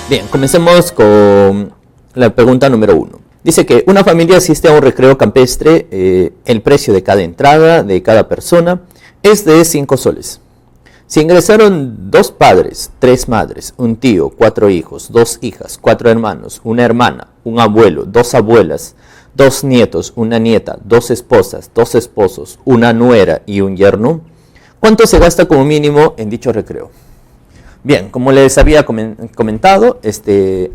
Bien, comencemos con la pregunta número 1. Dice que una familia asiste a un recreo campestre, el precio de cada entrada, de cada persona, es de 5 soles. Si ingresaron 2 padres, 3 madres, un tío, 4 hijos, 2 hijas, 4 hermanos, una hermana, un abuelo, 2 abuelas, 2 nietos, una nieta, 2 esposas, 2 esposos, una nuera y un yerno, ¿cuánto se gasta como mínimo en dicho recreo? Bien, como les había comentado, este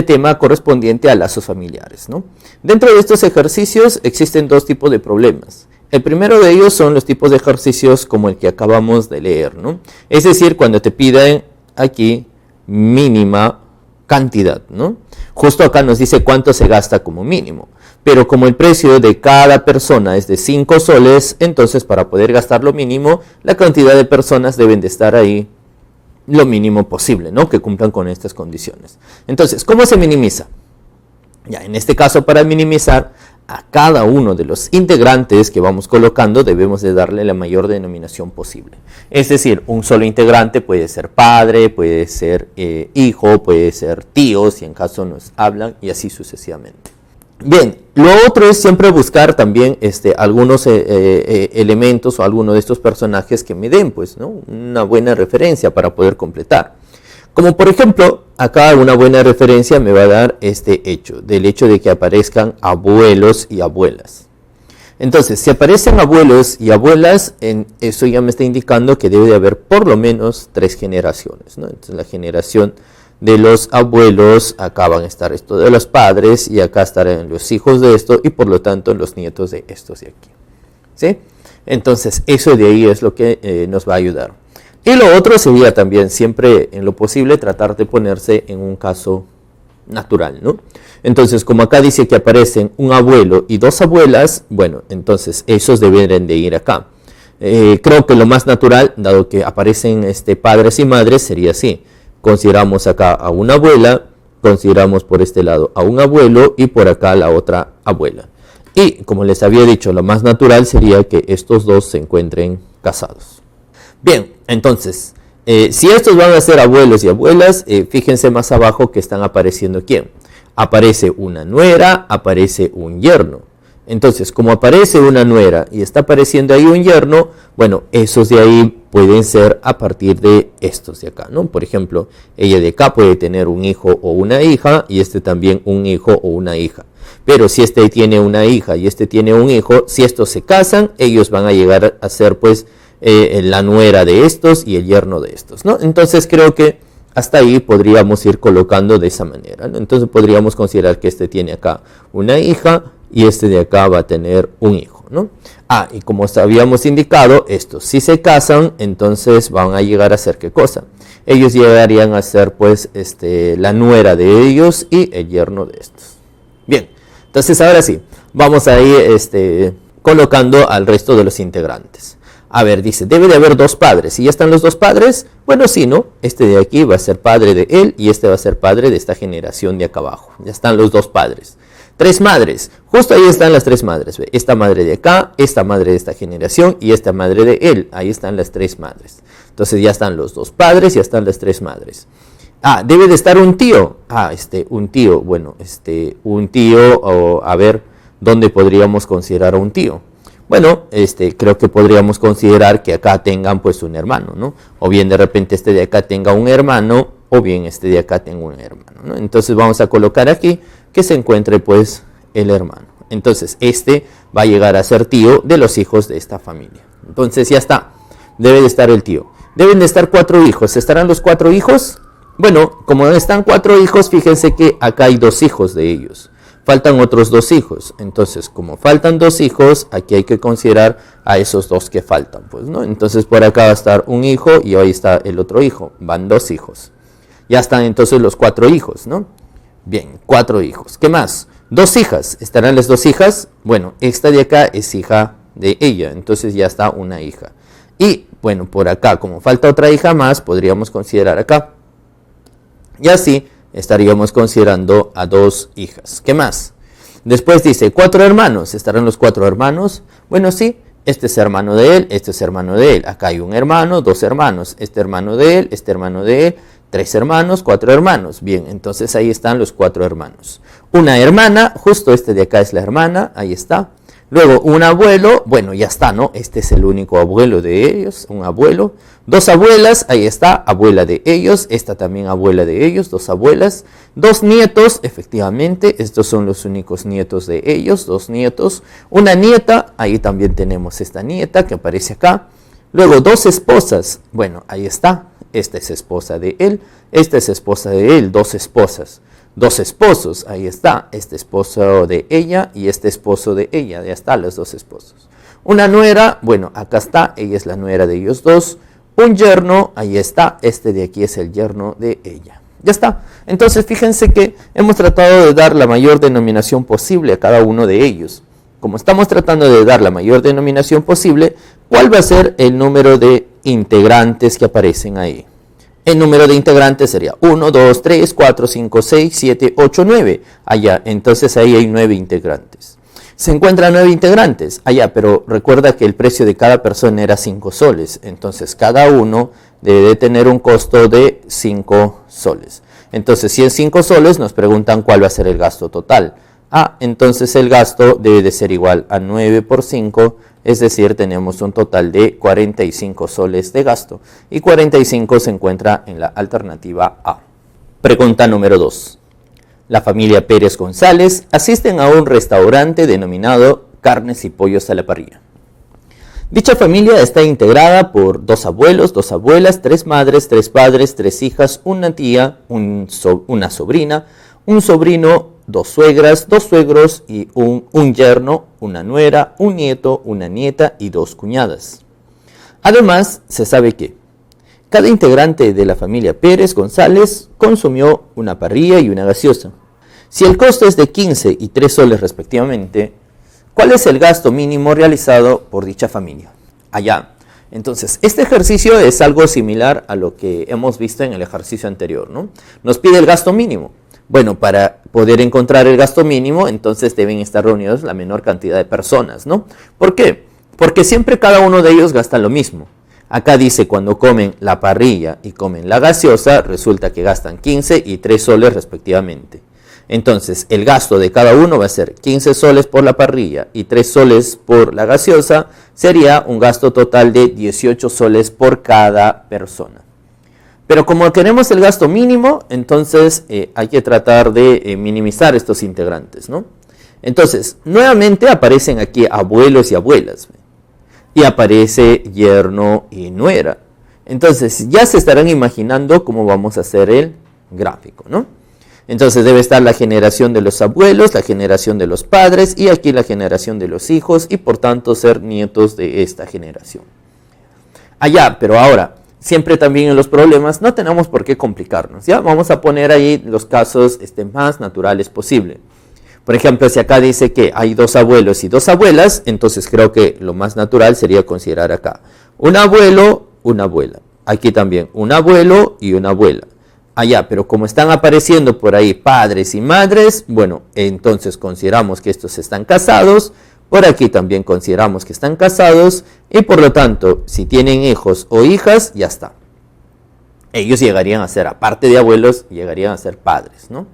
tema correspondiente a lazos familiares, ¿no? Dentro de estos ejercicios existen 2 tipos de problemas. El primero de ellos son los tipos de ejercicios como el que acabamos de leer, ¿no? Es decir, cuando te piden aquí mínima cantidad, ¿no? Justo acá nos dice cuánto se gasta como mínimo. Pero como el precio de cada persona es de 5 soles, entonces para poder gastar lo mínimo, la cantidad de personas deben de estar ahí lo mínimo posible, ¿no? Que cumplan con estas condiciones. Entonces, ¿cómo se minimiza? Ya, en este caso, para minimizar, a cada uno de los integrantes que vamos colocando debemos de darle la mayor denominación posible. Es decir, un solo integrante puede ser padre, puede ser hijo, puede ser tío, si en caso nos hablan, y así sucesivamente. Bien, lo otro es siempre buscar también algunos elementos o alguno de estos personajes que me den, pues, ¿no? Una buena referencia para poder completar. Como por ejemplo, acá una buena referencia me va a dar del hecho de que aparezcan abuelos y abuelas. Entonces, si aparecen abuelos y abuelas, eso ya me está indicando que debe de haber por lo menos 3 generaciones, ¿no? Entonces, la generación de los abuelos, acá van a estar esto de los padres, y acá estarán los hijos de esto, y por lo tanto los nietos de estos de aquí, ¿sí? Entonces, eso de ahí es lo que nos va a ayudar. Y lo otro sería también, siempre en lo posible, tratar de ponerse en un caso natural, ¿no? Entonces, como acá dice que aparecen un abuelo y 2 abuelas, bueno, entonces esos deberían de ir acá. Creo que lo más natural, dado que aparecen padres y madres, sería así. Consideramos acá a una abuela, consideramos por este lado a un abuelo y por acá a la otra abuela. Y como les había dicho, lo más natural sería que estos 2 se encuentren casados. Bien, entonces, si estos van a ser abuelos y abuelas, fíjense más abajo que están apareciendo ¿quién? Aparece una nuera, aparece un yerno. Entonces, como aparece una nuera y está apareciendo ahí un yerno, bueno, esos de ahí pueden ser a partir de estos de acá, ¿no? Por ejemplo, ella de acá puede tener un hijo o una hija y también un hijo o una hija. Pero si tiene una hija y tiene un hijo, si estos se casan, ellos van a llegar a ser pues la nuera de estos y el yerno de estos, ¿no? Entonces creo que hasta ahí podríamos ir colocando de esa manera, ¿no? Entonces podríamos considerar que tiene acá una hija y de acá va a tener un hijo, ¿no? Y como habíamos indicado, estos si se casan, entonces van a llegar a ser ¿qué cosa? Ellos llegarían a ser pues la nuera de ellos y el yerno de estos. Bien, entonces ahora sí, vamos a ir colocando al resto de los integrantes. A ver, dice, debe de haber 2 padres. ¿Y ya están los 2 padres? Bueno, sí, ¿no? De aquí va a ser padre de él y va a ser padre de esta generación de acá abajo. Ya están los 2 padres. 3 madres. Justo ahí están las 3 madres. ¿Ve? Esta madre de acá, esta madre de esta generación y esta madre de él. Ahí están las 3 madres. Entonces ya están los 2 padres y ya están las 3 madres. Debe de estar un tío. Un tío. Bueno, un tío, a ver, ¿dónde podríamos considerar a un tío? Bueno, creo que podríamos considerar que acá tengan pues un hermano, ¿no? O bien de repente de acá tenga un hermano, o bien de acá tenga un hermano, ¿no? Entonces vamos a colocar aquí que se encuentre pues el hermano. Entonces va a llegar a ser tío de los hijos de esta familia. Entonces ya está, debe de estar el tío. Deben de estar 4 hijos. ¿Estarán los 4 hijos? Bueno, como están 4 hijos, fíjense que acá hay 2 hijos de ellos. Faltan otros 2 hijos. Entonces, como faltan 2 hijos, aquí hay que considerar a esos 2 que faltan, pues, ¿no? Entonces, por acá va a estar un hijo y ahí está el otro hijo. Van 2 hijos. Ya están entonces los 4 hijos, ¿no? Bien, 4 hijos. ¿Qué más? 2 hijas. ¿Estarán las 2 hijas? Bueno, esta de acá es hija de ella. Entonces, ya está una hija. Y, bueno, por acá, como falta otra hija más, podríamos considerar acá. Y así estaríamos considerando a 2 hijas. ¿Qué más? Después dice 4 hermanos. ¿Estarán los 4 hermanos? Bueno, sí. Este es hermano de él, este es hermano de él. Acá hay un hermano, 2 hermanos. Este hermano de él, 3 hermanos, 4 hermanos. Bien, entonces ahí están los 4 hermanos. Una hermana, justo este de acá es la hermana, ahí está. Luego un abuelo, bueno, ya está, ¿no? Este es el único abuelo de ellos, un abuelo. 2 abuelas, ahí está, abuela de ellos, esta también abuela de ellos, 2 abuelas. 2 nietos, efectivamente, estos son los únicos nietos de ellos, 2 nietos. Una nieta, ahí también tenemos esta nieta que aparece acá. Luego 2 esposas, bueno, ahí está, esta es esposa de él, esta es esposa de él, 2 esposas. 2 esposos, ahí está, este esposo de ella y este esposo de ella, ya están los 2 esposos. Una nuera, bueno, acá está, ella es la nuera de ellos 2. Un yerno, ahí está, este de aquí es el yerno de ella. Ya está. Entonces fíjense que hemos tratado de dar la mayor denominación posible a cada uno de ellos. Como estamos tratando de dar la mayor denominación posible, ¿cuál va a ser el número de integrantes que aparecen ahí? El número de integrantes sería 1, 2, 3, 4, 5, 6, 7, 8, 9. Allá, entonces ahí hay 9 integrantes. Se encuentran 9 integrantes. Allá, pero recuerda que el precio de cada persona era 5 soles. Entonces cada uno debe de tener un costo de 5 soles. Entonces si es 5 soles nos preguntan cuál va a ser el gasto total. Entonces el gasto debe de ser igual a 9 por 5, es decir, tenemos un total de 45 soles de gasto. Y 45 se encuentra en la alternativa A. Pregunta número 2. La familia Pérez González asisten a un restaurante denominado Carnes y Pollos a la Parrilla. Dicha familia está integrada por 2 abuelos, 2 abuelas, 3 madres, 3 padres, 3 hijas, una tía, una sobrina, un sobrino, 2 suegras, 2 suegros y un yerno, una nuera, un nieto, una nieta y 2 cuñadas. Además, se sabe que cada integrante de la familia Pérez González consumió una parrilla y una gaseosa. Si el costo es de 15 y 3 soles respectivamente, ¿cuál es el gasto mínimo realizado por dicha familia? Allá. Entonces, este ejercicio es algo similar a lo que hemos visto en el ejercicio anterior, ¿no? Nos pide el gasto mínimo. Bueno, para poder encontrar el gasto mínimo, entonces deben estar reunidos la menor cantidad de personas, ¿no? ¿Por qué? Porque siempre cada uno de ellos gasta lo mismo. Acá dice cuando comen la parrilla y comen la gaseosa, resulta que gastan 15 y 3 soles respectivamente. Entonces, el gasto de cada uno va a ser 15 soles por la parrilla y 3 soles por la gaseosa, sería un gasto total de 18 soles por cada persona. Pero como tenemos el gasto mínimo, entonces hay que tratar de minimizar estos integrantes, ¿no? Entonces, nuevamente aparecen aquí abuelos y abuelas. Y aparece yerno y nuera. Entonces, ya se estarán imaginando cómo vamos a hacer el gráfico, ¿no? Entonces debe estar la generación de los abuelos, la generación de los padres y aquí la generación de los hijos y por tanto ser nietos de esta generación. Allá, pero ahora, siempre también en los problemas no tenemos por qué complicarnos, ¿ya? Vamos a poner ahí los casos más naturales posible. Por ejemplo, si acá dice que hay 2 abuelos y 2 abuelas, entonces creo que lo más natural sería considerar acá un abuelo, una abuela. Aquí también un abuelo y una abuela. Allá, pero como están apareciendo por ahí padres y madres, bueno, entonces consideramos que estos están casados. Por aquí también consideramos que están casados y por lo tanto, si tienen hijos o hijas, ya está. Ellos llegarían a ser, aparte de abuelos, llegarían a ser padres, ¿no?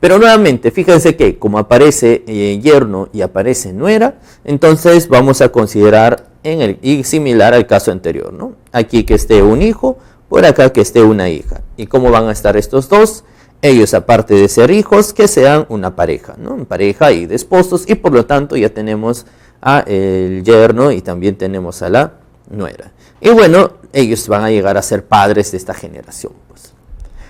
Pero nuevamente, fíjense que como aparece yerno y aparece nuera, entonces vamos a considerar y similar al caso anterior, ¿no? Aquí que esté un hijo, por acá que esté una hija. ¿Y cómo van a estar estos dos? Ellos, aparte de ser hijos, que sean una pareja, ¿no? Una pareja y de esposos, y por lo tanto ya tenemos a el yerno y también tenemos a la nuera. Y bueno, ellos van a llegar a ser padres de esta generación, pues.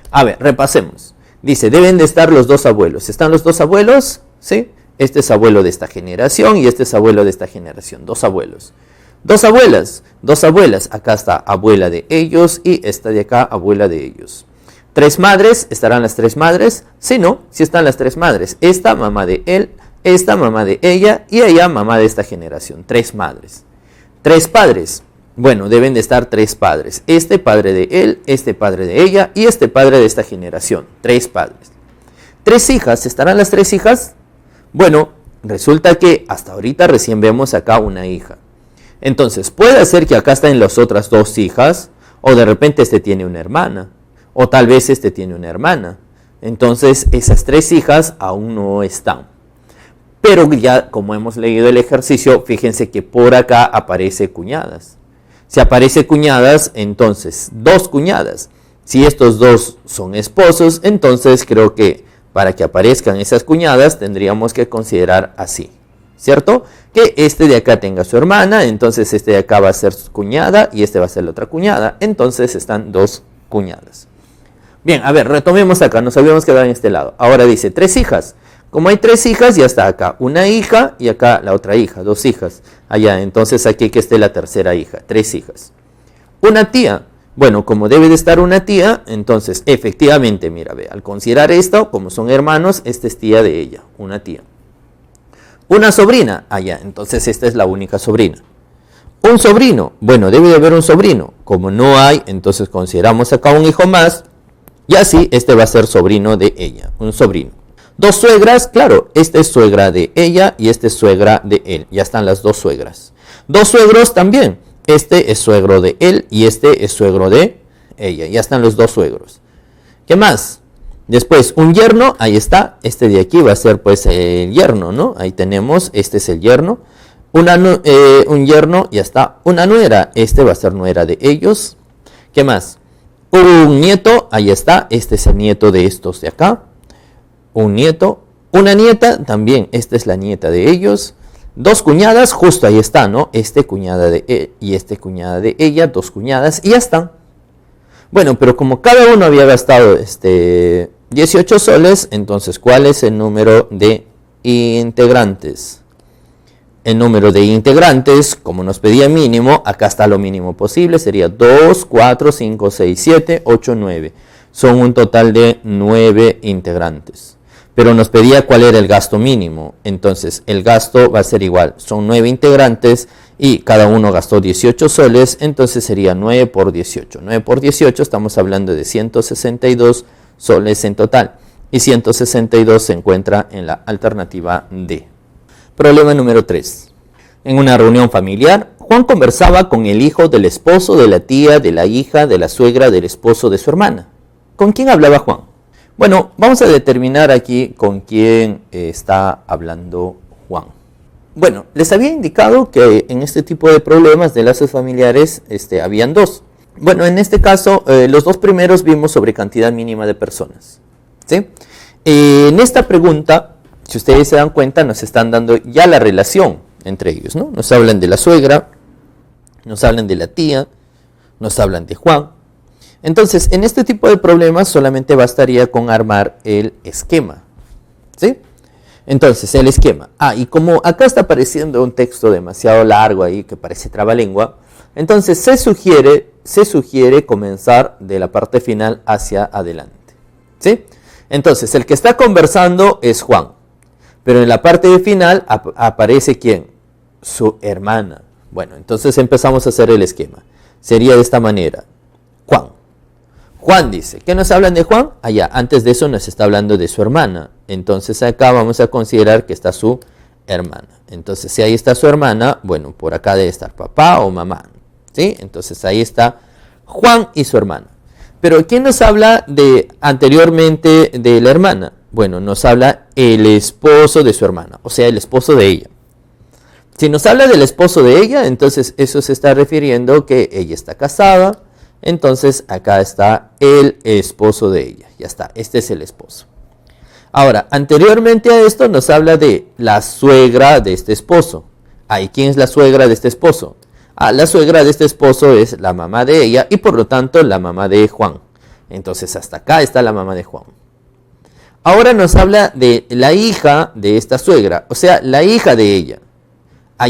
A ver, repasemos. Dice, deben de estar los 2 abuelos. ¿Están los 2 abuelos? ¿Sí? Este es abuelo de esta generación y este es abuelo de esta generación. 2 abuelos. 2 abuelas. 2 abuelas. Acá está abuela de ellos y esta de acá abuela de ellos. 3 madres. ¿Estarán las 3 madres? Sí, no. Sí están las 3 madres. Esta mamá de él, esta mamá de ella y ella mamá de esta generación. 3 madres. 3 padres. Bueno, deben de estar 3 padres. Este padre de él, este padre de ella y este padre de esta generación. 3 padres. 3 hijas. ¿Estarán las 3 hijas? Bueno, resulta que hasta ahorita recién vemos acá una hija. Entonces, puede ser que acá estén las otras 2 hijas o de repente este tiene una hermana O tal vez este tiene una hermana. Entonces esas 3 hijas aún no están. Pero ya como hemos leído el ejercicio, fíjense que por acá aparece cuñadas. Si aparece cuñadas, entonces 2 cuñadas. Si estos 2 son esposos, entonces creo que para que aparezcan esas cuñadas tendríamos que considerar así, ¿cierto? Que este de acá tenga su hermana, entonces este de acá va a ser su cuñada y este va a ser la otra cuñada. Entonces están 2 cuñadas. Bien, a ver, retomemos acá, nos habíamos quedado en este lado. Ahora dice 3 hijas. Como hay 3 hijas, ya está acá una hija y acá la otra hija, 2 hijas. Allá, entonces aquí que esté la tercera hija, 3 hijas. Una tía. Bueno, como debe de estar una tía, entonces efectivamente, mira, ve, al considerar esto, como son hermanos, esta es tía de ella, una tía. Una sobrina, allá, entonces esta es la única sobrina. Un sobrino, bueno, debe de haber un sobrino. Como no hay, entonces consideramos acá un hijo más, y así este va a ser sobrino de ella, un sobrino. 2 suegras, claro, esta es suegra de ella y esta es suegra de él, ya están las 2 suegras. 2 suegros también. Este es suegro de él y este es suegro de ella. Ya están los 2 suegros. ¿Qué más? Después, un yerno, ahí está. Este de aquí va a ser pues el yerno, ¿no? Ahí tenemos, este es el yerno. Un yerno, ya está. Una nuera, este va a ser nuera de ellos. ¿Qué más? Un nieto, ahí está. Este es el nieto de estos de acá. Un nieto. Una nieta, también, esta es la nieta de ellos. 2 cuñadas, justo ahí está, ¿no? Este cuñada de él y este cuñada de ella, 2 cuñadas y ya están. Bueno, pero como cada uno había gastado 18 soles, entonces, ¿cuál es el número de integrantes? El número de integrantes, como nos pedía mínimo, acá está lo mínimo posible, sería 2, 4, 5, 6, 7, 8, 9. Son un total de 9 integrantes. Pero nos pedía cuál era el gasto mínimo. Entonces el gasto va a ser igual. Son 9 integrantes y cada uno gastó 18 soles. Entonces sería 9 por 18. 9 por 18 estamos hablando de 162 soles en total. Y 162 se encuentra en la alternativa D. Problema número 3. En una reunión familiar, Juan conversaba con el hijo del esposo, de la tía, de la hija, de la suegra, del esposo de su hermana. ¿Con quién hablaba Juan? Bueno, vamos a determinar aquí con quién está hablando Juan. Bueno, les había indicado que en este tipo de problemas de lazos familiares habían 2. Bueno, en este caso, los 2 primeros vimos sobre cantidad mínima de personas, ¿sí? En esta pregunta, si ustedes se dan cuenta, nos están dando ya la relación entre ellos, ¿no? Nos hablan de la suegra, nos hablan de la tía, nos hablan de Juan. Entonces, en este tipo de problemas solamente bastaría con armar el esquema, ¿sí? Entonces, el esquema. Y como acá está apareciendo un texto demasiado largo ahí que parece trabalengua, entonces se sugiere comenzar de la parte final hacia adelante, ¿sí? Entonces, el que está conversando es Juan, pero en la parte final aparece ¿quién? Su hermana. Bueno, entonces empezamos a hacer el esquema. Sería de esta manera. Juan dice, ¿qué nos hablan de Juan? Allá, antes de eso nos está hablando de su hermana. Entonces acá vamos a considerar que está su hermana. Entonces si ahí está su hermana, bueno, por acá debe estar papá o mamá, ¿sí? Entonces ahí está Juan y su hermana. Pero ¿quién nos habla anteriormente de la hermana? Bueno, nos habla el esposo de su hermana, o sea, el esposo de ella. Si nos habla del esposo de ella, entonces eso se está refiriendo que ella está casada. Entonces acá está el esposo de ella. Ya está, este es el esposo. Ahora, anteriormente a esto nos habla de la suegra de este esposo. ¿Y quién es la suegra de este esposo? La suegra de este esposo es la mamá de ella y por lo tanto la mamá de Juan. Entonces hasta acá está la mamá de Juan. Ahora nos habla de la hija de esta suegra, o sea, la hija de ella.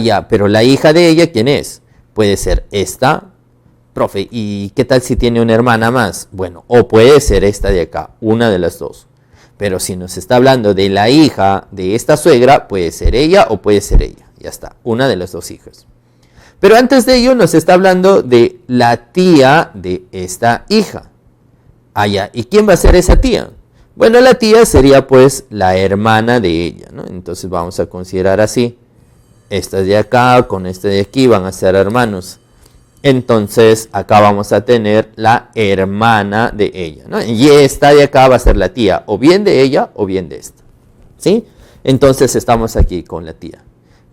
Ya, pero la hija de ella, ¿quién es? Puede ser esta. Profe, ¿y qué tal si tiene una hermana más? Bueno, o puede ser esta de acá, una de las 2. Pero si nos está hablando de la hija de esta suegra, puede ser ella o puede ser ella. Ya está, una de las 2 hijas. Pero antes de ello nos está hablando de la tía de esta hija. Ya, ¿y quién va a ser esa tía? Bueno, la tía sería pues la hermana de ella, ¿no? Entonces vamos a considerar así. Esta de acá con este de aquí van a ser hermanos. Entonces acá vamos a tener la hermana de ella, ¿no? Y esta de acá va a ser la tía, o bien de ella o bien de esta, ¿sí? Entonces estamos aquí con la tía.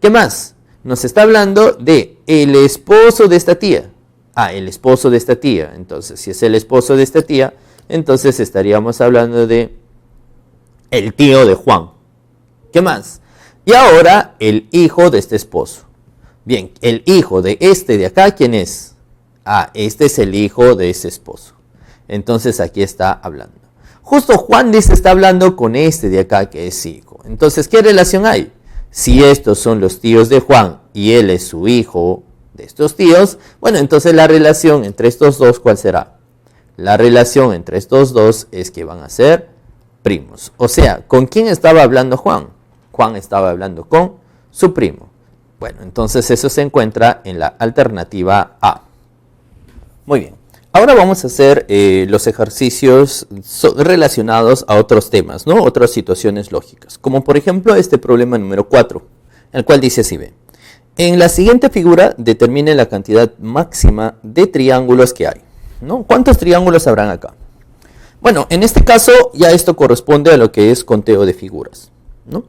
¿Qué más? Nos está hablando de el esposo de esta tía. El esposo de esta tía. Entonces, si es el esposo de esta tía, entonces estaríamos hablando de el tío de Juan. ¿Qué más? Y ahora el hijo de este esposo. Bien, el hijo de este de acá, ¿quién es? Este es el hijo de ese esposo. Entonces aquí está hablando. Justo Juan dice, está hablando con este de acá que es hijo. Entonces, ¿qué relación hay? Si estos son los tíos de Juan y él es su hijo de estos tíos, bueno, entonces la relación entre estos dos, ¿cuál será? La relación entre estos dos es que van a ser primos. O sea, ¿con quién estaba hablando Juan? Juan estaba hablando con su primo. Bueno, entonces eso se encuentra en la alternativa A. Muy bien. Ahora vamos a hacer los ejercicios relacionados a otros temas, ¿no? Otras situaciones lógicas. Como por ejemplo este problema número 4, el cual dice así, ve. En la siguiente figura determine la cantidad máxima de triángulos que hay, ¿no? ¿Cuántos triángulos habrán acá? Bueno, en este caso ya esto corresponde a lo que es conteo de figuras, ¿no?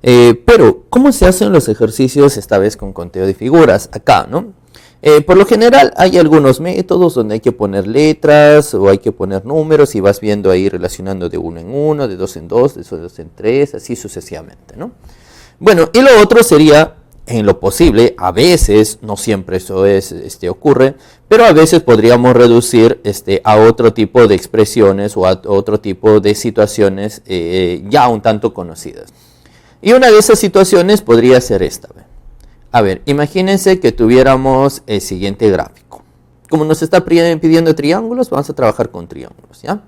Pero, ¿cómo se hacen los ejercicios esta vez con conteo de figuras? Acá, ¿no? Por lo general hay algunos métodos donde hay que poner letras o hay que poner números y vas viendo ahí relacionando de uno en uno, de dos en dos, de dos en tres, así sucesivamente, ¿no? Bueno, y lo otro sería, en lo posible, a veces, no siempre eso ocurre, pero a veces podríamos reducir a otro tipo de expresiones o a otro tipo de situaciones ya un tanto conocidas. Y una de esas situaciones podría ser esta. A ver, imagínense que tuviéramos el siguiente gráfico. Como nos está pidiendo triángulos, vamos a trabajar con triángulos, ¿ya?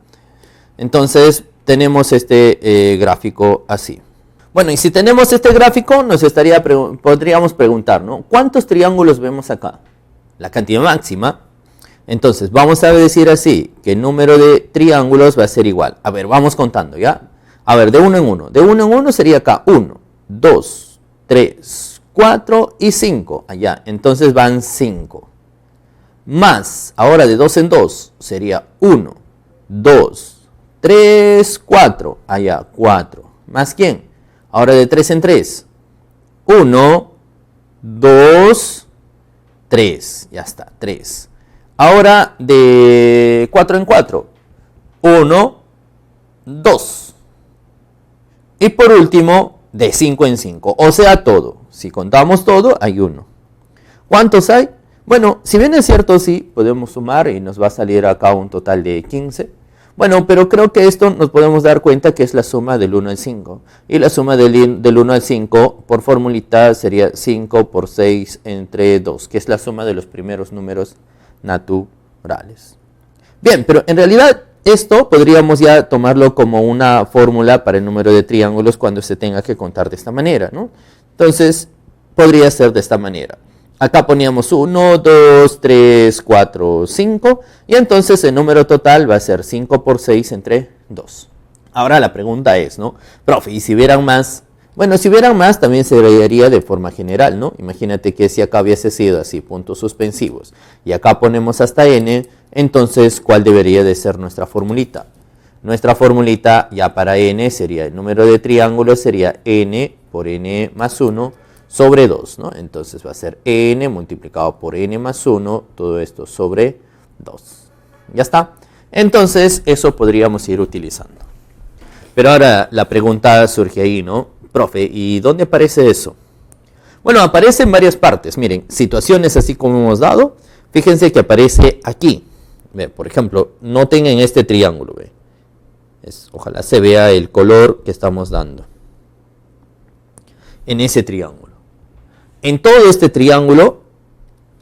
Entonces, tenemos este gráfico así. Bueno, y si tenemos este gráfico, podríamos preguntar, ¿no? ¿Cuántos triángulos vemos acá? La cantidad máxima. Entonces, vamos a decir así, que el número de triángulos va a ser igual. A ver, vamos contando, ¿ya? A ver, de uno en uno. De uno en uno sería acá 1, 2, 3, 4 y 5. Allá, entonces van 5. Más, ahora de 2 en 2 sería 1, 2, 3, 4. Allá, 4. ¿Más quién? Ahora de 3 en 3. 1, 2, 3. Ya está, 3. Ahora de 4 en 4. 1, 2. Y por último, de 5 en 5. O sea, todo. Si contamos todo, hay 1. ¿Cuántos hay? Bueno, si bien es cierto, sí, podemos sumar y nos va a salir acá un total de 15. Bueno, pero creo que esto nos podemos dar cuenta que es la suma del 1 al 5. Y la suma del 1 al 5 por formulita sería 5 por 6 entre 2, que es la suma de los primeros números naturales. Bien, pero en realidad esto podríamos ya tomarlo como una fórmula para el número de triángulos cuando se tenga que contar de esta manera, ¿no? Entonces, podría ser de esta manera. Acá poníamos 1, 2, 3, 4, 5. Y entonces el número total va a ser 5 por 6 entre 2. Ahora la pregunta es, ¿no? Profe, ¿y si hubieran más? Bueno, si hubieran más también se vería de forma general, ¿no? Imagínate que si acá hubiese sido así, puntos suspensivos, y acá ponemos hasta n, entonces, ¿cuál debería de ser nuestra formulita? Nuestra formulita ya para n sería, el número de triángulos sería n por n más 1 sobre 2, ¿no? Entonces va a ser n multiplicado por n más 1, todo esto sobre 2. ¿Ya está? Entonces, eso podríamos ir utilizando. Pero ahora la pregunta surge ahí, ¿no? Profe, ¿y dónde aparece eso? Bueno, aparece en varias partes. Miren, situaciones así como hemos dado, fíjense que aparece aquí. Ve, por ejemplo, noten en este triángulo, ve. Ojalá se vea el color que estamos dando. En ese triángulo. En todo este triángulo,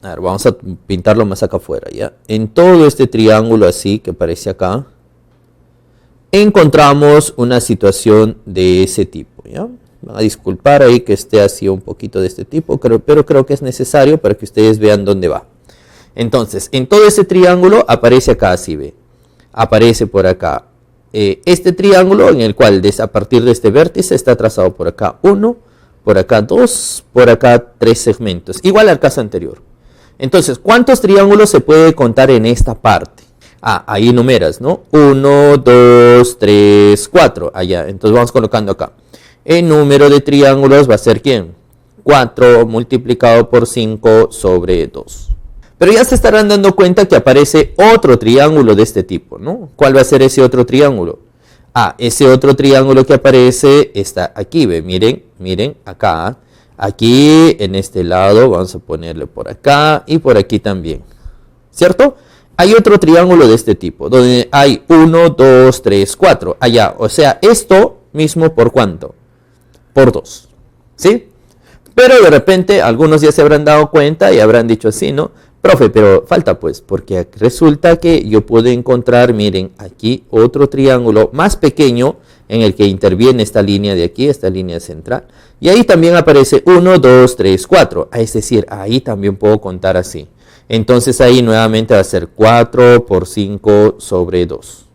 a ver, vamos a pintarlo más acá afuera, ¿ya? En todo este triángulo así que aparece acá, encontramos una situación de ese tipo, ¿ya? Van a disculpar ahí que esté así un poquito de este tipo, pero creo que es necesario para que ustedes vean dónde va. Entonces, en todo ese triángulo aparece acá así, ve. Aparece por acá este triángulo en el cual a partir de este vértice está trazado por acá 1, por acá 2, por acá 3 segmentos, igual al caso anterior. Entonces, ¿cuántos triángulos se puede contar en esta parte? Ah, ahí enumeras, ¿no? 1, 2, 3, 4. Allá, entonces vamos colocando acá. El número de triángulos va a ser ¿quién? 4 multiplicado por 5 sobre 2. Pero ya se estarán dando cuenta que aparece otro triángulo de este tipo, ¿no? ¿Cuál va a ser ese otro triángulo? Ah, ese otro triángulo que aparece está aquí, ¿ve? Miren, miren, acá. Aquí, en este lado, vamos a ponerle por acá y por aquí también. ¿Cierto? Hay otro triángulo de este tipo, donde hay 1, 2, 3, 4. Allá, o sea, esto mismo, ¿por cuánto? Por 2. ¿Sí? Pero de repente, algunos ya se habrán dado cuenta y habrán dicho así, ¿no? Profe, pero falta pues, porque resulta que yo puedo encontrar, miren, aquí otro triángulo más pequeño en el que interviene esta línea de aquí, esta línea central. Y ahí también aparece 1, 2, 3, 4. Es decir, ahí también puedo contar así. Entonces ahí nuevamente va a ser 4 por 5 sobre 2.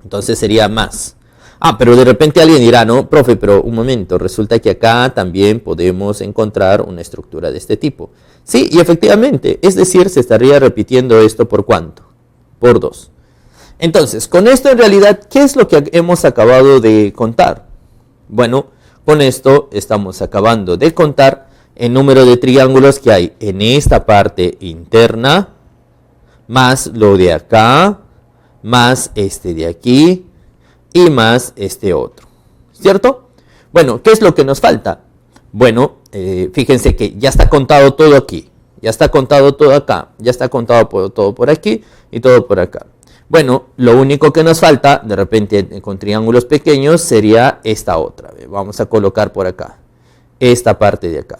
Entonces sería más. Ah, pero de repente alguien dirá, no, profe, pero un momento, resulta que acá también podemos encontrar una estructura de este tipo. Sí, y efectivamente, es decir, se estaría repitiendo esto por ¿cuánto? Por 2. Entonces, con esto en realidad, ¿qué es lo que hemos acabado de contar? Bueno, con esto estamos acabando de contar el número de triángulos que hay en esta parte interna, más lo de acá, más este de aquí, y más este otro, ¿cierto? Bueno, ¿qué es lo que nos falta? Bueno, fíjense que ya está contado todo aquí, ya está contado todo acá, ya está contado todo por aquí y todo por acá. Bueno, lo único que nos falta, de repente con triángulos pequeños, sería esta otra. Vamos a colocar por acá, esta parte de acá.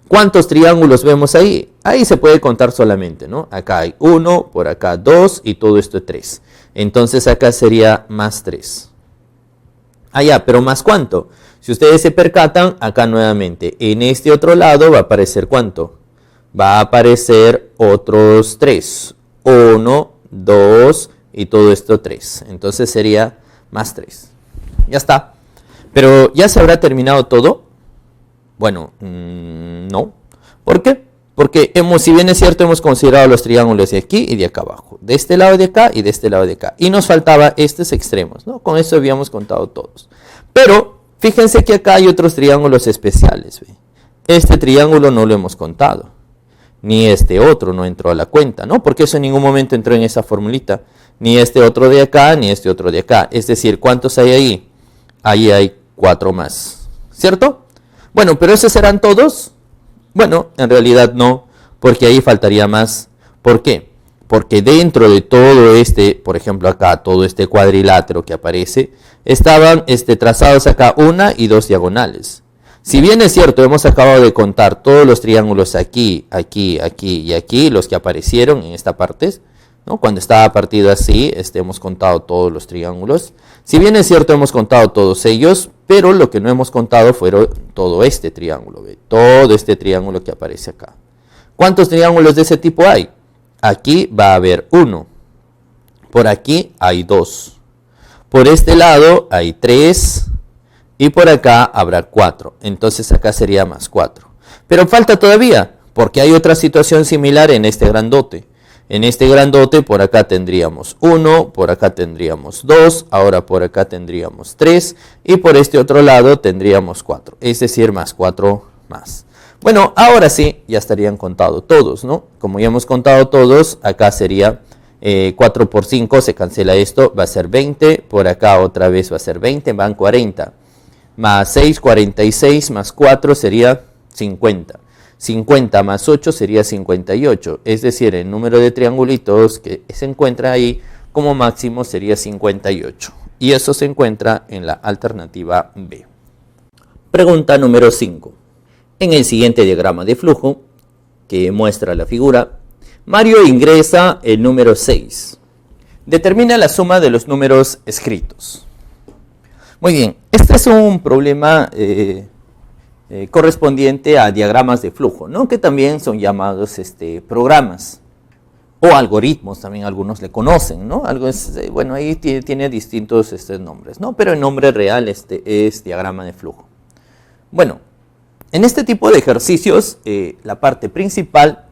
¿Cuántos triángulos vemos ahí? Ahí se puede contar solamente, ¿no? Acá hay 1, por acá 2 y todo esto es 3. Entonces acá sería más 3. Allá, pero ¿más cuánto? Si ustedes se percatan, acá nuevamente, en este otro lado va a aparecer ¿cuánto? Va a aparecer otros 3. 1, 2 y todo esto 3. Entonces sería más 3. Ya está. Pero ¿ya se habrá terminado todo? Bueno, no. ¿Por qué? Porque si bien es cierto, hemos considerado los triángulos de aquí y de acá abajo. De este lado de acá y de este lado de acá. Y nos faltaba estos extremos, ¿no? Con eso habíamos contado todos. Pero fíjense que acá hay otros triángulos especiales. ¿Ve? Este triángulo no lo hemos contado. Ni este otro no entró a la cuenta, ¿no? Porque eso en ningún momento entró en esa formulita. Ni este otro de acá, ni este otro de acá. Es decir, ¿cuántos hay ahí? Ahí hay 4 más. ¿Cierto? Bueno, ¿pero esos serán todos? Bueno, en realidad no, porque ahí faltaría más. ¿Por qué? Porque dentro de todo este, por ejemplo acá, todo este cuadrilátero que aparece, estaban trazados acá 1 y 2 diagonales. Si bien es cierto, hemos acabado de contar todos los triángulos aquí, aquí, aquí y aquí, los que aparecieron en esta parte, ¿no? Cuando estaba partido así, hemos contado todos los triángulos. Si bien es cierto, hemos contado todos ellos, pero lo que no hemos contado fueron todo este triángulo, ¿ve? Todo este triángulo que aparece acá. ¿Cuántos triángulos de ese tipo hay? Aquí va a haber 1. Por aquí hay 2. Por este lado hay 3. Y por acá habrá 4. Entonces acá sería más 4. Pero falta todavía, porque hay otra situación similar en este grandote. En este grandote por acá tendríamos 1, por acá tendríamos 2, ahora por acá tendríamos 3 y por este otro lado tendríamos 4, es decir, más 4 más. Bueno, ahora sí, ya estarían contados todos, ¿no? Como ya hemos contado todos, acá sería 4 por 5, se cancela esto, va a ser 20, por acá otra vez va a ser 20, van 40, más 6, 46, más 4 sería 50. 50 más 8 sería 58, es decir, el número de triangulitos que se encuentra ahí como máximo sería 58. Y eso se encuentra en la alternativa B. Pregunta número 5. En el siguiente diagrama de flujo que muestra la figura, Mario ingresa el número 6. Determina la suma de los números escritos. Muy bien, este es un problema correspondiente a diagramas de flujo, ¿no? Que también son llamados programas o algoritmos, también algunos le conocen, ¿no? Bueno, ahí tiene distintos nombres, ¿no? Pero el nombre real es diagrama de flujo. Bueno, en este tipo de ejercicios, la parte principal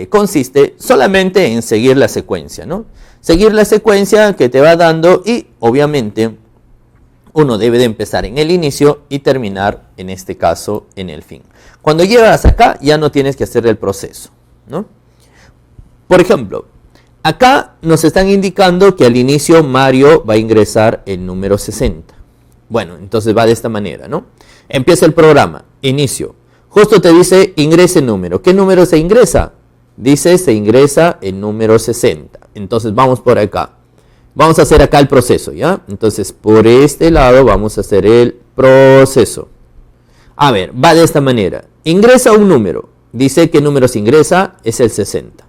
consiste solamente en seguir la secuencia, ¿no? Seguir la secuencia que te va dando y obviamente uno debe de empezar en el inicio y terminar, en este caso, en el fin. Cuando llegas acá ya no tienes que hacer el proceso, ¿no? Por ejemplo, acá nos están indicando que al inicio Mario va a ingresar el número 60. Bueno, entonces va de esta manera, ¿no? Empieza el programa, inicio. Justo te dice ingrese número. ¿Qué número se ingresa? Dice se ingresa el número 60. Entonces vamos por acá. Vamos a hacer acá el proceso, ¿ya? Entonces por este lado vamos a hacer el proceso. A ver, va de esta manera. Ingresa un número. Dice qué número se ingresa, es el 60.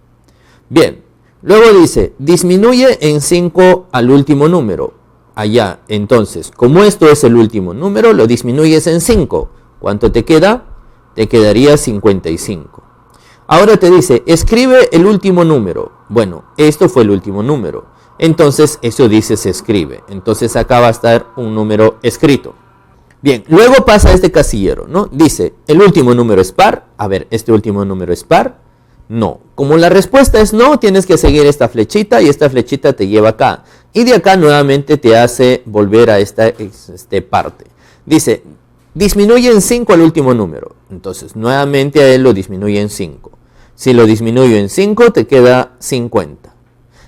Bien, luego dice disminuye en 5 al último número. Allá, entonces, como esto es el último número, lo disminuyes en 5. ¿Cuánto te queda? Te quedaría 55. Ahora te dice, escribe el último número. Bueno, esto fue el último número. Entonces, eso dice se escribe. Entonces, acá va a estar un número escrito. Bien, luego pasa este casillero, ¿no? Dice, ¿el último número es par? A ver, ¿este último número es par? No. Como la respuesta es no, tienes que seguir esta flechita y esta flechita te lleva acá. Y de acá nuevamente te hace volver a esta parte. Dice, disminuye en 5 al último número. Entonces, nuevamente a él lo disminuye en 5. Si lo disminuyo en 5, te queda 50.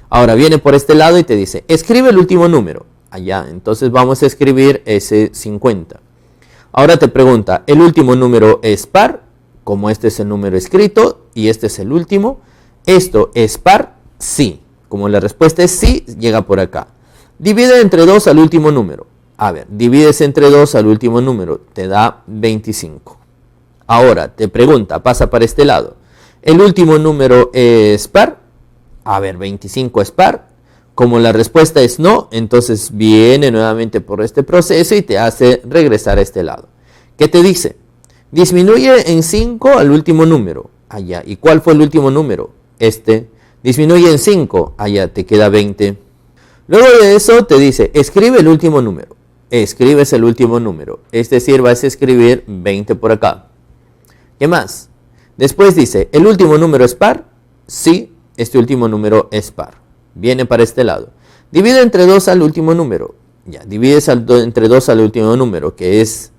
Ahora viene por este lado y te dice, escribe el último número. Allá, entonces vamos a escribir ese 50. Ahora te pregunta, ¿el último número es par? Como este es el número escrito y este es el último. ¿Esto es par? Sí. Como la respuesta es sí, llega por acá. Divide entre 2 al último número. A ver, divides entre 2 al último número, te da 25. Ahora te pregunta, pasa para este lado. ¿El último número es par? A ver, 25 es par. Como la respuesta es no, entonces viene nuevamente por este proceso y te hace regresar a este lado. ¿Qué te dice? Disminuye en 5 al último número. Allá. ¿Y cuál fue el último número? Este. Disminuye en 5. Allá te queda 20. Luego de eso te dice, escribe el último número. Escribes el último número. Es decir, vas a escribir 20 por acá. ¿Qué más? Después dice, ¿el último número es par? Sí, este último número es par. Viene para este lado. Divide entre 2 al último número. Ya, divides entre 2 al último número, que es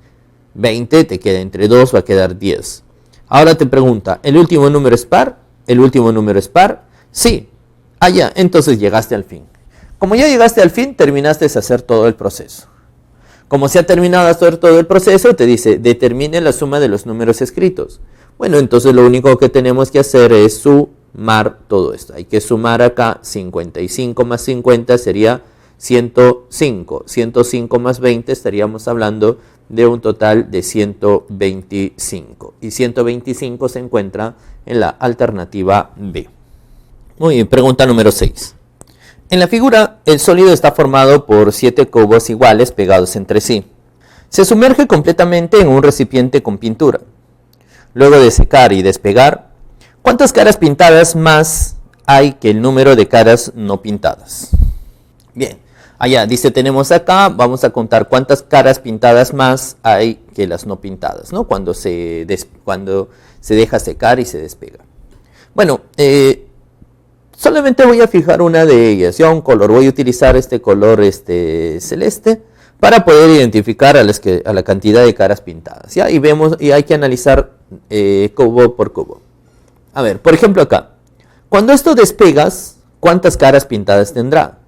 20, te queda entre 2, va a quedar 10. Ahora te pregunta, ¿el último número es par? ¿El último número es par? Sí. Allá, entonces llegaste al fin. Como ya llegaste al fin, terminaste de hacer todo el proceso. Como se ha terminado de hacer todo el proceso, te dice, determine la suma de los números escritos. Bueno, entonces lo único que tenemos que hacer es sumar todo esto. Hay que sumar acá 55 más 50 sería 105. 105 más 20 estaríamos hablando de un total de 125. Y 125 se encuentra en la alternativa B. Muy bien, pregunta número 6. En la figura, el sólido está formado por 7 cubos iguales pegados entre sí. Se sumerge completamente en un recipiente con pintura. Luego de secar y despegar, ¿cuántas caras pintadas más hay que el número de caras no pintadas? Bien, allá dice tenemos acá, vamos a contar cuántas caras pintadas más hay que las no pintadas, ¿no? Cuando se deja secar y se despega. Bueno, solamente voy a fijar una de ellas, ya un color, voy a utilizar este color celeste para poder identificar a la cantidad de caras pintadas, ¿ya? Y vemos, y hay que analizar cubo por cubo. A ver, por ejemplo acá, cuando esto despegas, ¿cuántas caras pintadas tendrá?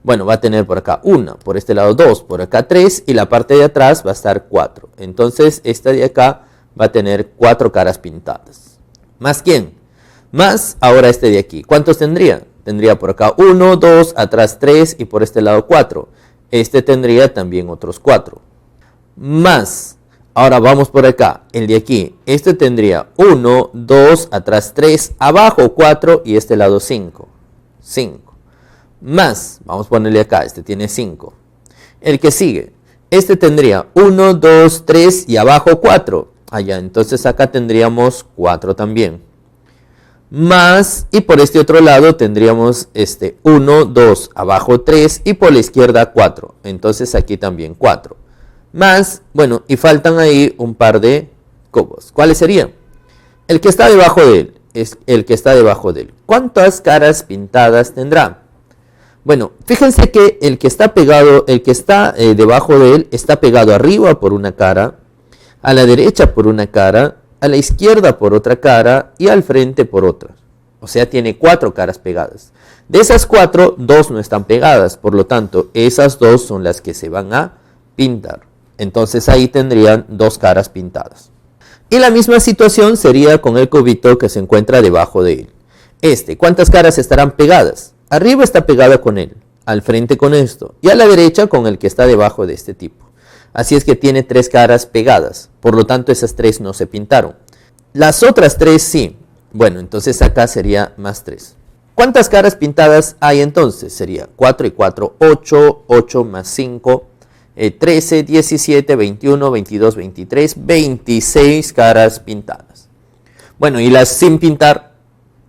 Bueno, va a tener por acá 1, por este lado 2, por acá 3 y la parte de atrás va a estar 4. Entonces esta de acá va a tener 4 caras pintadas. ¿Más quién? Más ahora este de aquí. ¿Cuántos tendría? Tendría por acá 1, 2, atrás 3 y por este lado 4. Este tendría también otros 4. Más, ahora vamos por acá, el de aquí. Este tendría 1, 2, atrás 3, abajo 4 y este lado 5. 5. Más, vamos a ponerle acá, este tiene 5. El que sigue, este tendría 1, 2, 3 y abajo 4. Allá, entonces acá tendríamos 4 también. Más, y por este otro lado tendríamos 1, 2, abajo 3 y por la izquierda 4. Entonces aquí también 4. Más, bueno, y faltan ahí un par de cubos. ¿Cuáles serían? El que está debajo de él. es el que está debajo de él. ¿Cuántas caras pintadas tendrá? Bueno, fíjense que el que está pegado, el que está debajo de él, está pegado arriba por una cara, a la derecha por una cara, a la izquierda por otra cara y al frente por otra. O sea, tiene 4 caras pegadas. De esas 4, 2 no están pegadas, por lo tanto, esas 2 son las que se van a pintar. Entonces ahí tendrían 2 caras pintadas. Y la misma situación sería con el cubito que se encuentra debajo de él. ¿Cuántas caras estarán pegadas? Arriba está pegada con él, al frente con esto, y a la derecha con el que está debajo de este tipo. Así es que tiene 3 caras pegadas, por lo tanto esas 3 no se pintaron. Las otras 3 sí. Bueno, entonces acá sería más 3. ¿Cuántas caras pintadas hay entonces? Sería 4 y 4, 8, 8 más 5, 13, 17, 21, 22, 23, 26 caras pintadas. Bueno, y las sin pintar,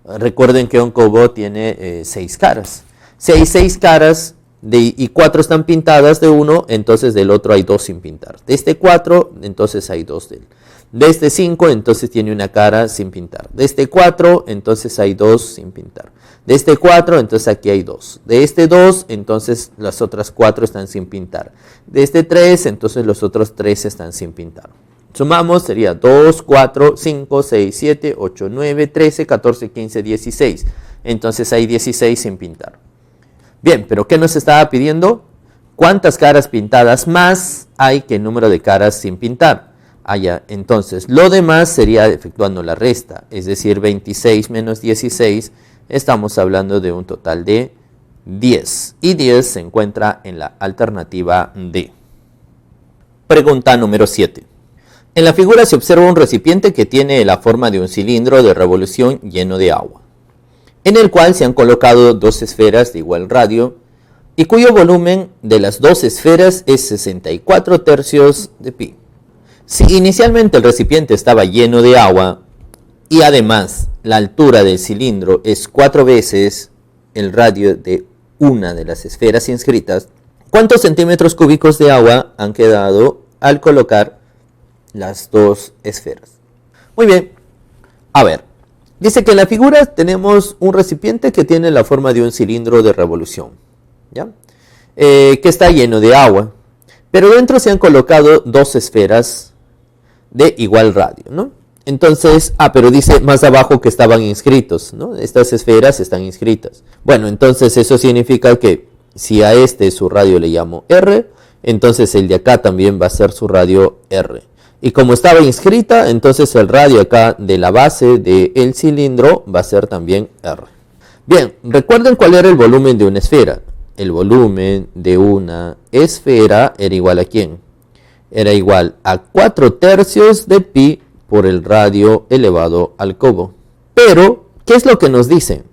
recuerden que un cubo tiene 6 caras. Si hay 6 caras y 4 están pintadas de uno, entonces del otro hay 2 sin pintar. De este 4, entonces hay 2 de él. De este 5, entonces tiene una cara sin pintar. De este 4, entonces hay 2 sin pintar. De este 4, entonces aquí hay 2. De este 2, entonces las otras 4 están sin pintar. De este 3, entonces los otros 3 están sin pintar. Sumamos, sería 2, 4, 5, 6, 7, 8, 9, 13, 14, 15, 16. Entonces hay 16 sin pintar. Bien, pero ¿qué nos estaba pidiendo? ¿Cuántas caras pintadas más hay que el número de caras sin pintar? Allá, entonces lo demás sería efectuando la resta, es decir, 26 menos 16, estamos hablando de un total de 10. Y 10 se encuentra en la alternativa D. Pregunta número 7. En la figura se observa un recipiente que tiene la forma de un cilindro de revolución lleno de agua, en el cual se han colocado 2 esferas de igual radio y cuyo volumen de las 2 esferas es 64 tercios de pi. Si inicialmente el recipiente estaba lleno de agua y además la altura del cilindro es 4 veces el radio de una de las esferas inscritas, ¿cuántos centímetros cúbicos de agua han quedado al colocar las 2 esferas? Muy bien, a ver, dice que en la figura tenemos un recipiente que tiene la forma de un cilindro de revolución, ¿ya? Que está lleno de agua, pero dentro se han colocado 2 esferas de igual radio, ¿no? Entonces, pero dice más abajo que estaban inscritos, ¿no? Estas esferas están inscritas. Bueno, entonces eso significa que si a su radio le llamo R, entonces el de acá también va a ser su radio R. Y como estaba inscrita, entonces el radio acá de la base del cilindro va a ser también R. Bien, recuerden cuál era el volumen de una esfera. El volumen de una esfera era igual a ¿quién? Era igual a 4 tercios de pi por el radio elevado al cubo. Pero, ¿qué es lo que nos dicen?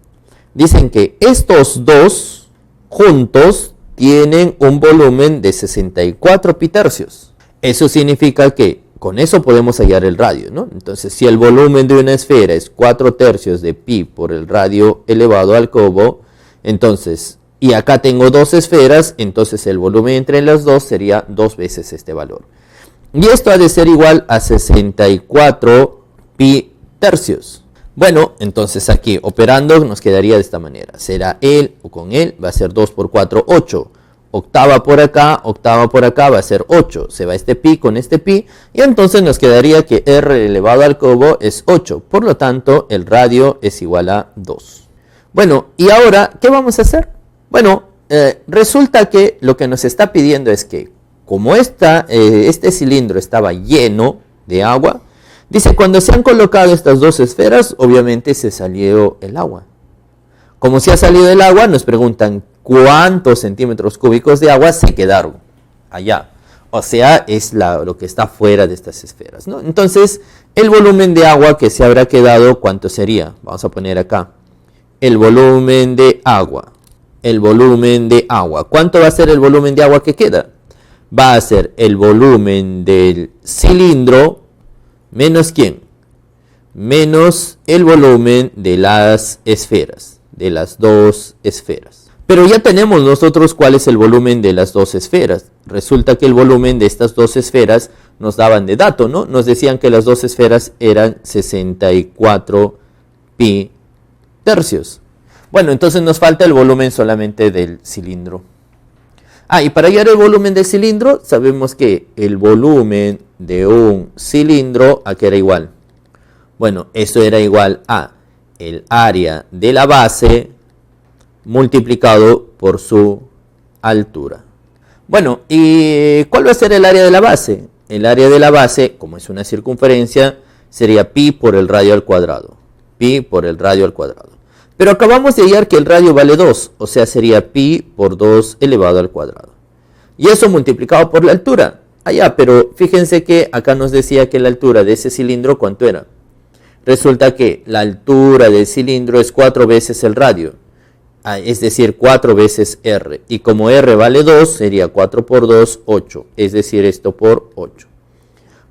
Dicen que estos 2 juntos tienen un volumen de 64 pi tercios. Eso significa que con eso podemos hallar el radio, ¿no? Entonces, si el volumen de una esfera es 4 tercios de pi por el radio elevado al cubo, entonces, y acá tengo 2 esferas, entonces el volumen entre las 2 sería 2 veces este valor. Y esto ha de ser igual a 64 pi tercios. Bueno, entonces aquí operando nos quedaría de esta manera. Será él o con él, va a ser 2 por 4, 8. Octava por acá va a ser 8. Se va este pi con este pi. Y entonces nos quedaría que r elevado al cubo es 8. Por lo tanto, el radio es igual a 2. Bueno, y ahora, ¿qué vamos a hacer? Bueno, resulta que lo que nos está pidiendo es que, como este cilindro estaba lleno de agua, dice, cuando se han colocado estas 2 esferas, obviamente se salió el agua. Como se ha salido el agua, nos preguntan cuántos centímetros cúbicos de agua se quedaron allá. O sea, es lo que está fuera de estas esferas, ¿no? Entonces, el volumen de agua que se habrá quedado, ¿cuánto sería? Vamos a poner acá. El volumen de agua. El volumen de agua. ¿Cuánto va a ser el volumen de agua que queda? Va a ser el volumen del cilindro menos ¿quién? Menos el volumen de las esferas, de las 2 esferas. Pero ya tenemos nosotros cuál es el volumen de las 2 esferas. Resulta que el volumen de estas 2 esferas nos daban de dato, ¿no? Nos decían que las 2 esferas eran 64 pi tercios. Bueno, entonces nos falta el volumen solamente del cilindro. Y para hallar el volumen del cilindro, sabemos que el volumen de un cilindro, ¿a qué era igual? Bueno, esto era igual a el área de la base multiplicado por su altura. Bueno, ¿y cuál va a ser el área de la base? El área de la base, como es una circunferencia, sería pi por el radio al cuadrado. Pi por el radio al cuadrado. Pero acabamos de hallar que el radio vale 2, o sea, sería pi por 2 elevado al cuadrado. Y eso multiplicado por la altura. Pero fíjense que acá nos decía que la altura de ese cilindro, ¿cuánto era? Resulta que la altura del cilindro es 4 veces el radio. Es decir, 4 veces r. Y como r vale 2, sería 4 por 2, 8. Es decir, esto por 8.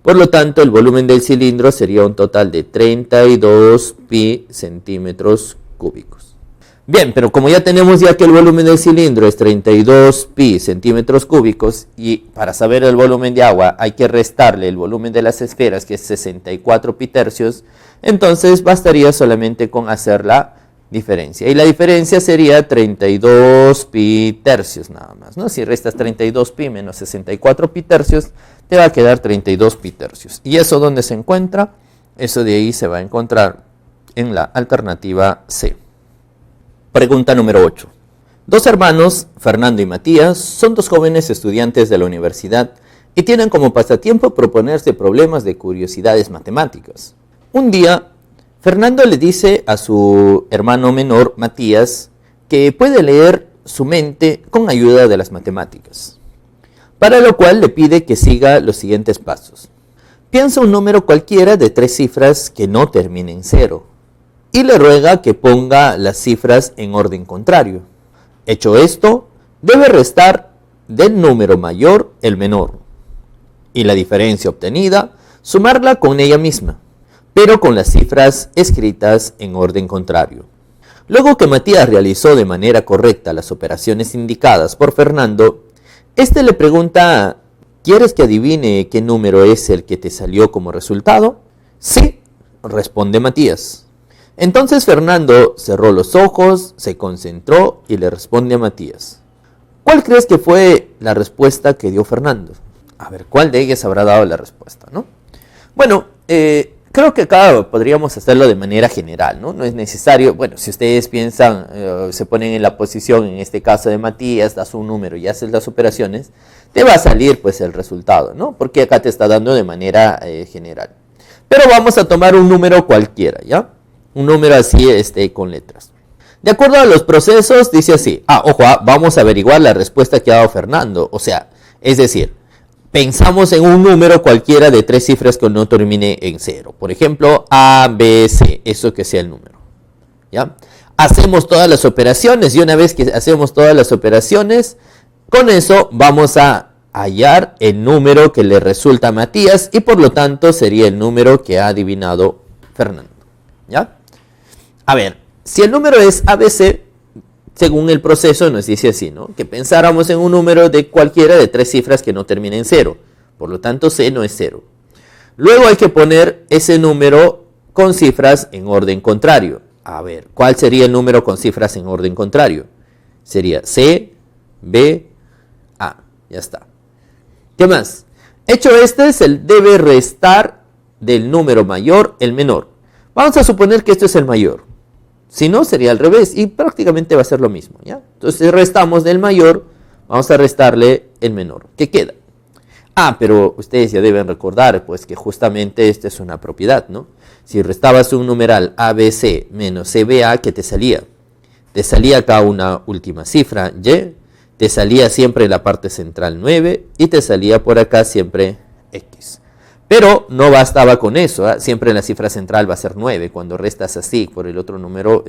Por lo tanto, el volumen del cilindro sería un total de 32 pi centímetros cúbicos. Bien, pero como ya tenemos que el volumen del cilindro es 32 pi centímetros cúbicos, y para saber el volumen de agua hay que restarle el volumen de las esferas, que es 64 pi tercios, entonces bastaría solamente con hacer la diferencia. Y la diferencia sería 32 pi tercios nada más, ¿no? Si restas 32 pi menos 64 pi tercios, te va a quedar 32 pi tercios. ¿Y eso dónde se encuentra? Eso de ahí se va a encontrar en la alternativa C. Pregunta número 8. Dos hermanos, Fernando y Matías, son dos jóvenes estudiantes de la universidad y tienen como pasatiempo proponerse problemas de curiosidades matemáticas. Un día, Fernando le dice a su hermano menor, Matías, que puede leer su mente con ayuda de las matemáticas, para lo cual le pide que siga los siguientes pasos. Piensa un número cualquiera de 3 cifras que no termine en 0 y le ruega que ponga las cifras en orden contrario. Hecho esto, debe restar del número mayor el menor y la diferencia obtenida sumarla con ella misma, pero con las cifras escritas en orden contrario. Luego que Matías realizó de manera correcta las operaciones indicadas por Fernando, este le pregunta: ¿quieres que adivine qué número es el que te salió como resultado? Sí, responde Matías. Entonces Fernando cerró los ojos, se concentró y le responde a Matías: ¿cuál crees que fue la respuesta que dio Fernando? A ver, ¿cuál de ellas habrá dado la respuesta, no? Bueno, creo que acá podríamos hacerlo de manera general, ¿no? No es necesario, bueno, si ustedes piensan, se ponen en la posición, en este caso de Matías, das un número y haces las operaciones, te va a salir pues el resultado, ¿no? Porque acá te está dando de manera general. Pero vamos a tomar un número cualquiera, ¿ya? Un número así, con letras. De acuerdo a los procesos, dice así. Ojo, vamos a averiguar la respuesta que ha dado Fernando. O sea, es decir, pensamos en un número cualquiera de 3 cifras que no termine en 0. Por ejemplo, A, B, C. Eso que sea el número. ¿Ya? Hacemos todas las operaciones y una vez que hacemos todas las operaciones, con eso vamos a hallar el número que le resulta a Matías y por lo tanto sería el número que ha adivinado Fernando. ¿Ya? A ver, si el número es ABC, según el proceso nos dice así, ¿no? Que pensáramos en un número de cualquiera de 3 cifras que no termine en 0. Por lo tanto, C no es 0. Luego hay que poner ese número con cifras en orden contrario. A ver, ¿cuál sería el número con cifras en orden contrario? Sería C, B, A. Ya está. ¿Qué más? Hecho se debe restar del número mayor el menor. Vamos a suponer que esto es el mayor. Si no, sería al revés y prácticamente va a ser lo mismo, ¿ya? Entonces, si restamos del mayor, vamos a restarle el menor. ¿Qué queda? Pero ustedes ya deben recordar, pues, que justamente esta es una propiedad, ¿no? Si restabas un numeral ABC menos CBA, ¿qué te salía? Te salía acá una última cifra, Y, te salía siempre en la parte central 9 y te salía por acá siempre X. Pero no bastaba con eso, ¿eh? Siempre en la cifra central va a ser 9 cuando restas así por el otro número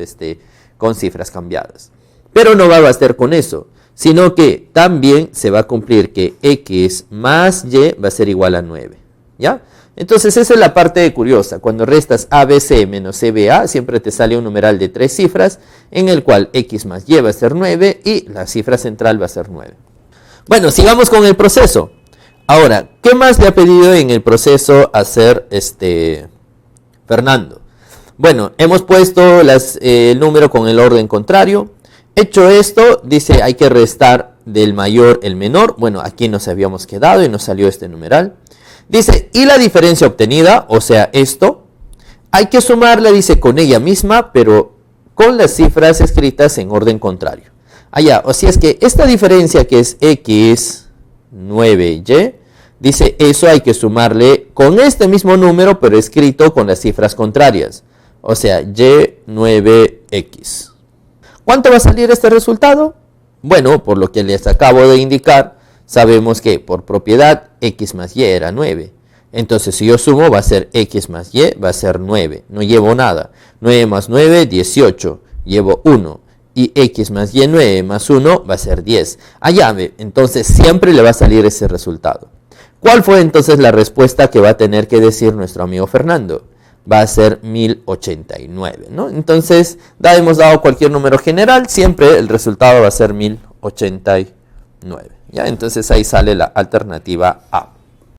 con cifras cambiadas. Pero no va a bastar con eso, sino que también se va a cumplir que X más Y va a ser igual a 9. ¿Ya? Entonces esa es la parte curiosa. Cuando restas ABC menos CBA, siempre te sale un numeral de 3 cifras, en el cual X más Y va a ser 9 y la cifra central va a ser 9. Bueno, sigamos con el proceso. Ahora, ¿qué más le ha pedido en el proceso hacer Fernando? Bueno, hemos puesto el número con el orden contrario. Hecho esto, dice hay que restar del mayor el menor. Bueno, aquí nos habíamos quedado y nos salió este numeral. Dice, y la diferencia obtenida, o sea, esto, hay que sumarla, dice, con ella misma, pero con las cifras escritas en orden contrario. Allá, o sea, es que esta diferencia que es x 9y, dice, eso hay que sumarle con este mismo número, pero escrito con las cifras contrarias. O sea, y9x. ¿Cuánto va a salir este resultado? Bueno, por lo que les acabo de indicar, sabemos que por propiedad x más y era 9. Entonces, si yo sumo, va a ser x más y, va a ser 9. No llevo nada. 9 más 9, 18. Llevo 1. Y x más y 9 más 1 va a ser 10. Allá ve, entonces siempre le va a salir ese resultado. ¿Cuál fue entonces la respuesta que va a tener que decir nuestro amigo Fernando? Va a ser 1089, ¿no? Entonces, hemos dado cualquier número general, siempre el resultado va a ser 1089. ¿Ya? Entonces ahí sale la alternativa A.